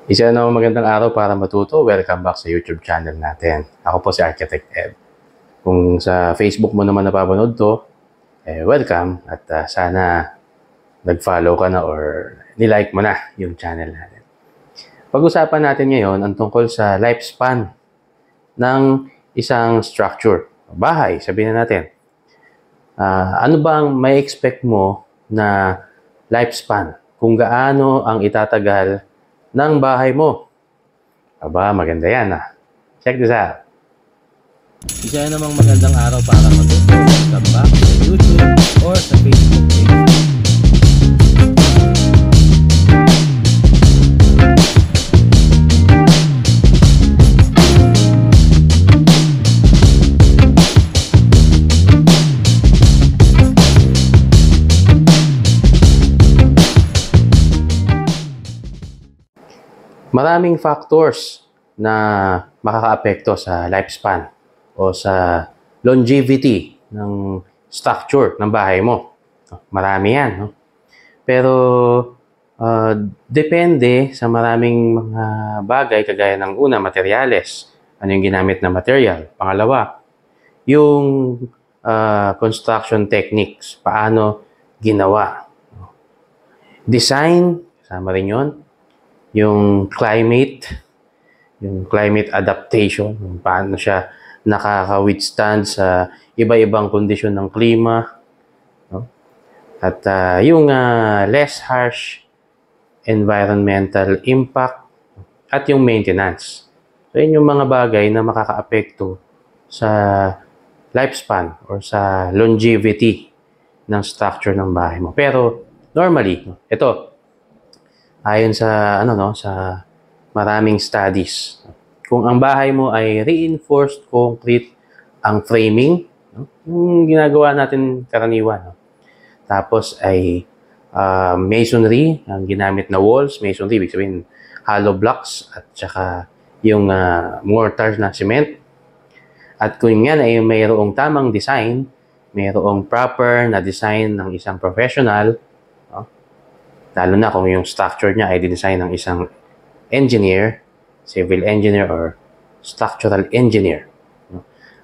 Isa na magandang araw para matuto. Welcome back sa YouTube channel natin. Ako po si Architect Ed. Kung sa Facebook mo naman napapanood to, welcome at sana nag-follow ka na or nilike mo na yung channel natin. Pag-usapan natin ngayon ang tungkol sa lifespan ng isang structure. Bahay, sabihin na natin. Ano bang may expect mo na lifespan? Kung gaano ang itatagal ng bahay mo. Aba, maganda yan Check this out. Isa namang magandang araw para matuto. Welcome back sa YouTube or sa Facebook page. Maraming factors na makakaapekto sa lifespan o sa longevity ng structure ng bahay mo. Marami yan. No? Pero depende sa maraming mga bagay kagaya ng una, materyales. Ano yung ginamit na material? Pangalawa, yung construction techniques. Paano ginawa? Design, kasama rin yun. Yung climate adaptation, kung paano siya nakaka-withstand sa iba-ibang kondisyon ng klima, no? At yung less harsh environmental impact at yung maintenance. So, yun yung mga bagay na makakaapekto sa lifespan or sa longevity ng structure ng bahay mo. Pero normally, ito, ayon sa sa maraming studies, kung ang bahay mo ay reinforced concrete ang framing, yung ginagawa natin karaniwan, tapos ay masonry ang ginamit na walls, masonry ibig sabihin hollow blocks at saka yung mortar na cement, at kung yan ay mayroong tamang design, mayroong proper na design ng isang professional, lalo na kung yung structure niya ay dinesign ng isang engineer, civil engineer or structural engineer.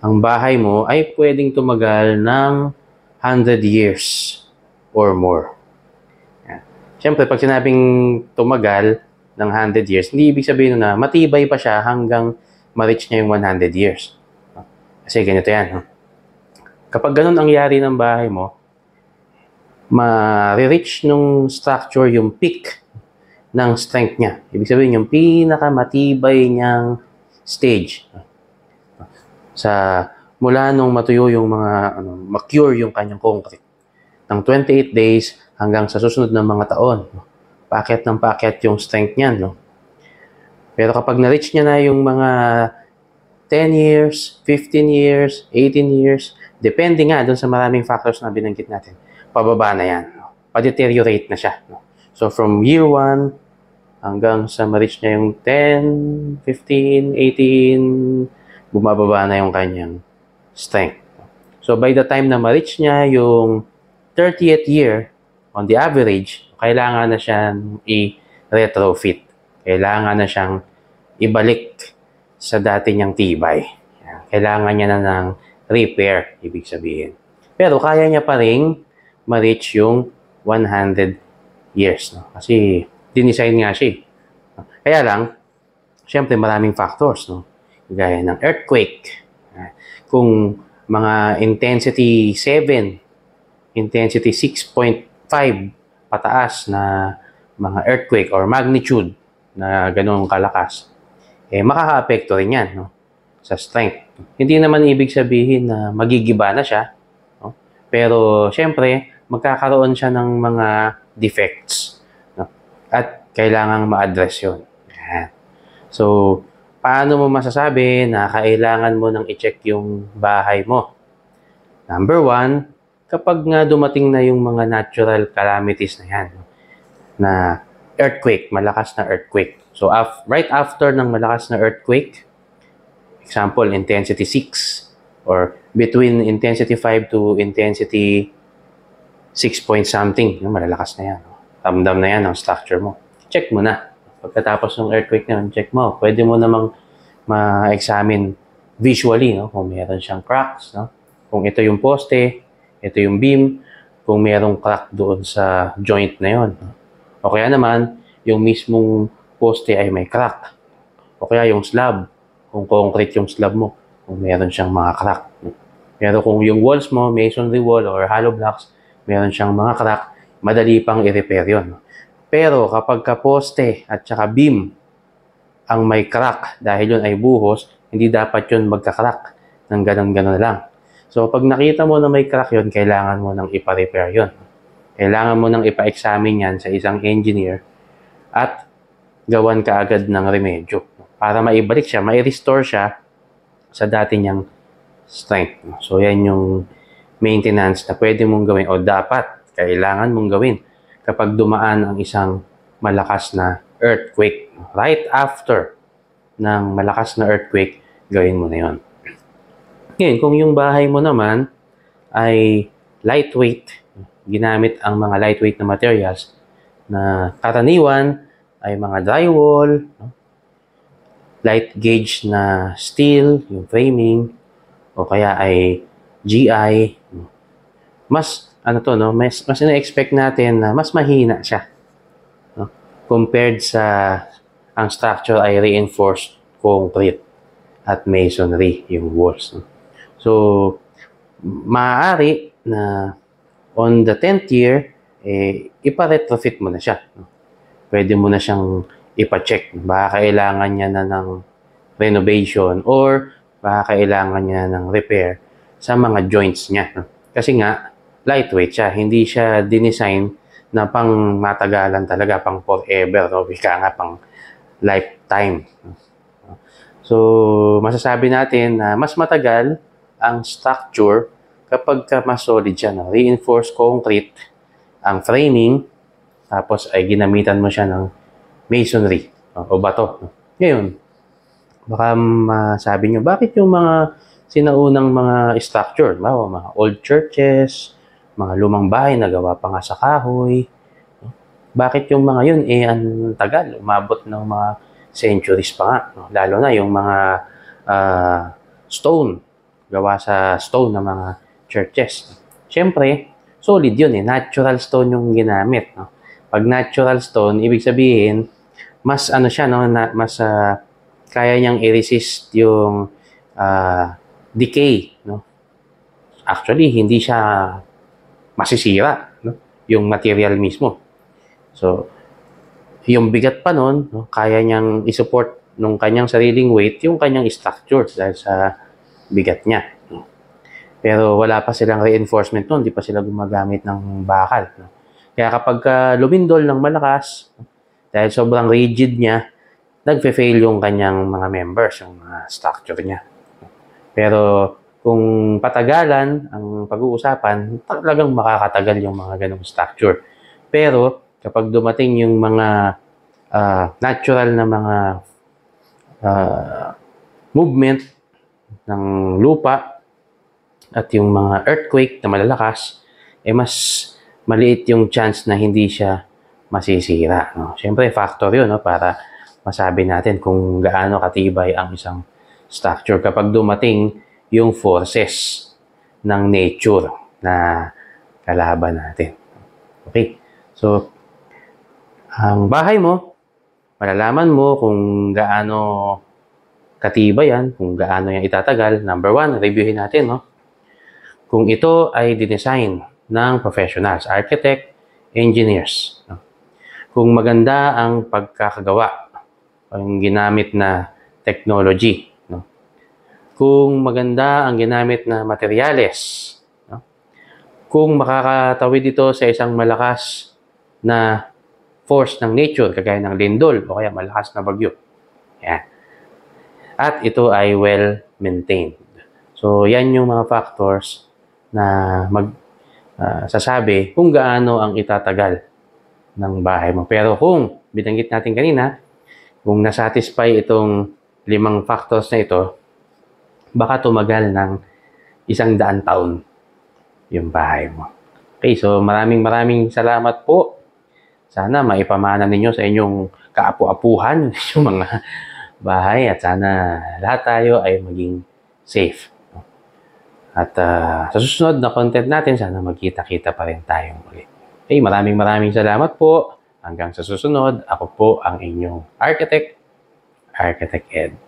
Ang bahay mo ay pwedeng tumagal ng 100 years or more. Siyempre, pag sinabing tumagal ng 100 years, hindi ibig sabihin na matibay pa siya hanggang ma-reach niya yung 100 years. Kasi ganito yan. Kapag ganun ang yari ng bahay mo, ma-reach nung structure yung peak ng strength niya. Ibig sabihin, yung pinakamatibay niyang stage. Mula nung matuyo yung mga, ma-cure yung kanyang concrete. Ng 28 days hanggang sa susunod ng mga taon. Packet ng packet yung strength niyan. No? Pero kapag na-reach niya na yung mga 10 years, 15 years, 18 years, depende nga doon sa maraming factors na binanggit natin, pababa na yan. Pa-deteriorate na siya. So, from year 1 hanggang sa ma-reach niya yung 10, 15, 18, bumababa na yung kanyang strength. So, by the time na ma-reach niya yung 30th year, on the average, kailangan na siyang i-retrofit. Kailangan na siyang ibalik sa dati niyang tibay. Kailangan niya na ng repair, ibig sabihin. Pero kaya niya pa rin ma-reach yung 100 years. No? Kasi dinesign nga siya. Kaya lang, syempre maraming factors. No? Gaya ng earthquake. Kung mga intensity 7, intensity 6.5 pataas na mga earthquake or magnitude na ganun kalakas, makaka-apekto rin yan, no? Sa strength. Hindi naman ibig sabihin na magigiba na siya, no? Pero syempre, magkakaroon siya ng mga defects, no? At kailangang ma-address yun. Yan. So, paano mo masasabi na kailangan mo nang i-check yung bahay mo? Number 1, kapag nga dumating na yung mga natural calamities na yan, na earthquake, malakas na earthquake. So, right after ng malakas na earthquake, example, intensity 6, or between intensity 5 to intensity 6 point something, malalakas na yan. Ramdam na yan ang structure mo. Check mo na. Pagkatapos ng earthquake na yun, check mo. Pwede mo namang ma-examine visually, no? Kung meron siyang cracks, no? Kung ito yung poste, ito yung beam, kung merong crack doon sa joint na yon. O kaya naman, yung mismong poste ay may crack. O kaya yung slab, kung concrete yung slab mo, kung meron siyang mga crack. Pero kung yung walls mo, masonry wall or hollow blocks, meron siyang mga crack, madali pang i-repair yun. Pero kapag ka poste at saka beam ang may crack, dahil yun ay buhos, hindi dapat yun magka-crack ng ganon-ganon lang. So pag nakita mo na may crack yun, kailangan mo nang ipa-repair yun. Kailangan mo nang ipa-examine yan sa isang engineer at gawan ka agad ng remedyo para maibalik siya, mai-restore siya sa dati niyang strength. So yan yung maintenance na pwede mong gawin o dapat kailangan mong gawin kapag dumaan ang isang malakas na earthquake. Right after ng malakas na earthquake, gawin mo na yun. Ngayon, kung yung bahay mo naman ay lightweight, ginamit ang mga lightweight na materials na karaniwan ay mga drywall, light gauge na steel, yung framing, o kaya ay GI, mas mas ina-expect natin na mas mahina siya, no? Compared sa ang structure ay reinforced concrete at masonry, yung walls, no? So, maaari na on the 10th year, ipa-retrofit mo na siya, no? Pwede mo na siyang ipa-check. Baka kailangan niya na ng renovation or baka kailangan niya ng repair sa mga joints niya, no? Kasi nga, lightweight siya. Hindi siya dinesign na pang matagalan talaga, pang forever, no? Bika nga pang lifetime. So, masasabi natin na mas matagal ang structure kapag mas solid siya, no? Reinforced concrete ang framing, tapos ay ginamitan mo siya ng masonry o bato. Ngayon, baka masabi nyo, bakit yung mga sinaunang mga structure, mga old churches, mga lumang bahay na gawa pa nga sa kahoy, bakit yung mga yun, ang tagal, umabot ng mga centuries pa nga, no? Lalo na yung mga stone, gawa sa stone ng mga churches. Siyempre, solid yun, natural stone yung ginamit, no? Pag natural stone, ibig sabihin, mas siya, no, mas kaya niyang i-resist yung decay, no? Actually, hindi siya masisira, no? Yung material mismo. So, yung bigat pa nun, no, kaya niyang i-support nung kanyang sariling weight yung kanyang structure dahil sa bigat niya, no? Pero wala pa silang reinforcement nun, hindi pa sila gumagamit ng bakal, no? Kaya kapag lumindol ng malakas, dahil sobrang rigid niya, nagfe-fail yung kanyang mga members, yung mga structure niya. Pero kung patagalan ang pag-uusapan, talagang makakatagal yung mga ganong structure. Pero kapag dumating yung mga natural na mga movement ng lupa at yung mga earthquake na malalakas, mas maliit yung chance na hindi siya masisira, no? Siyempre, factor yun, no, para masabi natin kung gaano katibay ang isang structure kapag dumating yung forces ng nature na kalaban natin. Okay? So, ang bahay mo, malalaman mo kung gaano katibay yan, kung gaano yan itatagal. Number one, reviewin natin, no? Kung ito ay dinesign ng professionals, architect, engineers, no? Kung maganda ang pagkakagawa, ang ginamit na technology, no? Kung maganda ang ginamit na materyales, no? Kung makakatawid ito sa isang malakas na force ng nature, kagaya ng lindol o kaya malakas na bagyo. Yan. At ito ay well-maintained. So, yan yung mga factors na sasabi kung gaano ang itatagal ng bahay mo. Pero kung, binanggit natin kanina, kung nasatisfy itong 5 factors na ito, baka tumagal ng 100 taon yung bahay mo. Okay, so maraming salamat po. Sana maipamana ninyo sa inyong kaapu-apuhan yung mga bahay at sana lahat tayo ay maging safe. At sa susunod na content natin, sana magkita-kita pa rin tayong ulit. Okay, maraming salamat po. Hanggang sa susunod, ako po ang inyong Architect Ed.